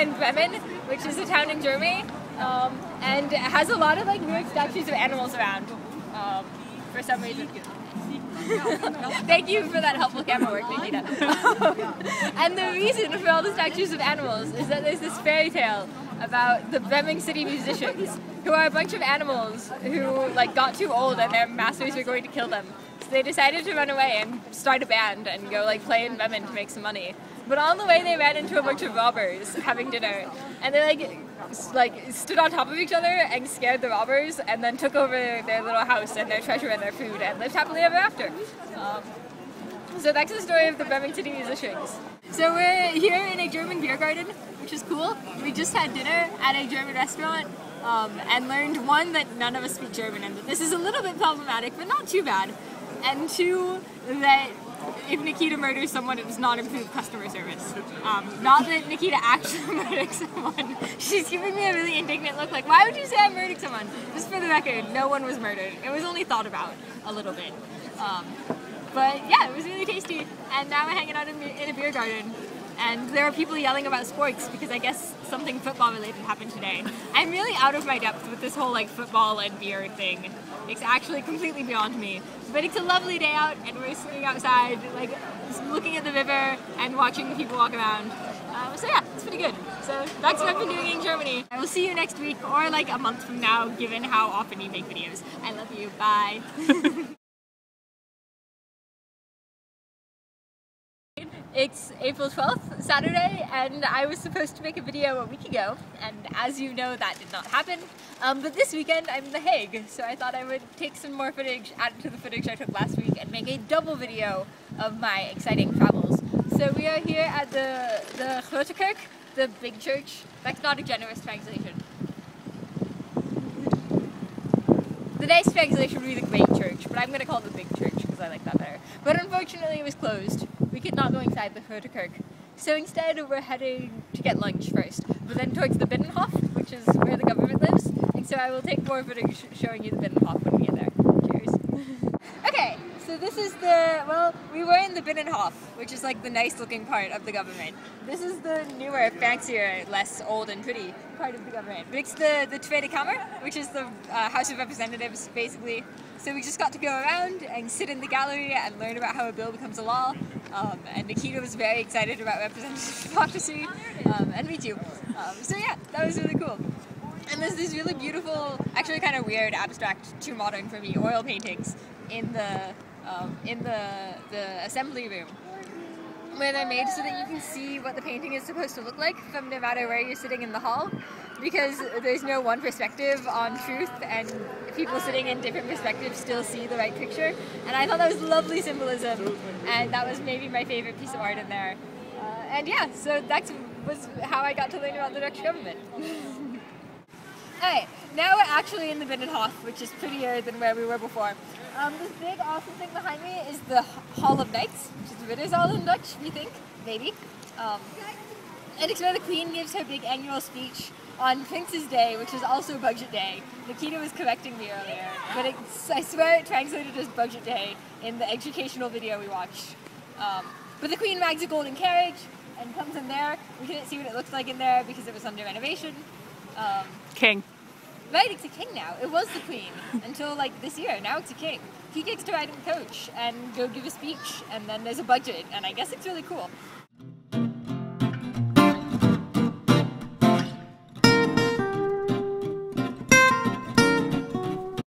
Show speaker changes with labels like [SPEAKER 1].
[SPEAKER 1] in Bremen, which is a town in Germany, and it has a lot of like weird statues of animals around for some reason. Thank you for that helpful camera work, Nikita. And the reason for all the statues of animals is that there's this fairy tale about the Bremen city musicians, who are a bunch of animals who like got too old and their masters were going to kill them. So they decided to run away and start a band and go like play in Bremen to make some money. But on the way they ran into a bunch of robbers having dinner, and they like stood on top of each other and scared the robbers, and then took over their little house and their treasure and their food and lived happily ever after. So that's the story of the Bremen City Musicians. So we're here in a German beer garden, which is cool. We just had dinner at a German restaurant and learned, one, that none of us speak German and that this is a little bit problematic, but not too bad. And two, that if Nikita murders someone, it does not improve customer service. Not that Nikita actually murdered someone. She's giving me a really indignant look like, why would you say I murdered someone? Just for the record, no one was murdered. It was only thought about a little bit. But yeah, it was really tasty, and now we're hanging out in a beer garden, and there are people yelling about sports because I guess something football related happened today. I'm really out of my depth with this whole like football and beer thing. It's actually completely beyond me. But it's a lovely day out, and we're sitting outside, like looking at the river and watching the people walk around. So yeah, it's pretty good. So that's what I've been doing in Germany. I will see you next week, or like a month from now, given how often you make videos. I love you. Bye. It's April 12th, Saturday, and I was supposed to make a video a week ago, and as you know, that did not happen. But this weekend I'm in The Hague, so I thought I would take some more footage, add it to the footage I took last week, and make a double video of my exciting travels. So we are here at the Grote Kerk, the big church. That's not a generous translation. The nice translation would be the great church, but I'm going to call it the big church because I like that better. But unfortunately it was closed. We could not go inside the Grote Kerk. So instead we're heading to get lunch first, but then towards the Binnenhof, which is where the government lives. And so I will take more footage showing you the Binnenhof when we get there. Cheers. Okay, so this is we were in the Binnenhof, which is like the nice looking part of the government. This is the newer, fancier, less old and pretty part of the government. But it's the Tweede Kamer, which is the House of Representatives, basically. So we just got to go around and sit in the gallery and learn about how a bill becomes a law. And Nikita was very excited about representative democracy, and me too. So yeah, that was really cool. And there's these really beautiful, actually kind of weird, abstract, too modern for me, oil paintings in the assembly room, where they're made so that you can see what the painting is supposed to look like from no matter where you're sitting in the hall, because there's no one perspective on truth, and people sitting in different perspectives still see the right picture. And I thought that was lovely symbolism, and that was maybe my favorite piece of art in there. And yeah, so that was how I got to learn about the Dutch government. Alright, now we're actually in the Binnenhof, which is prettier than where we were before. This big awesome thing behind me is the Hall of Knights, which is Ridderzaal in Dutch, we think, maybe. And it's where the Queen gives her big annual speech on Prince's Day, which is also Budget Day. Nikita was correcting me earlier, but I swear it translated as Budget Day in the educational video we watched. But the Queen rides a golden carriage and comes in there. We couldn't see what it looks like in there because it was under renovation.
[SPEAKER 2] King.
[SPEAKER 1] Right, it's a king now. It was the Queen until like this year. Now it's a king. He gets to ride in the coach and go give a speech, and then there's a budget, and I guess it's really cool.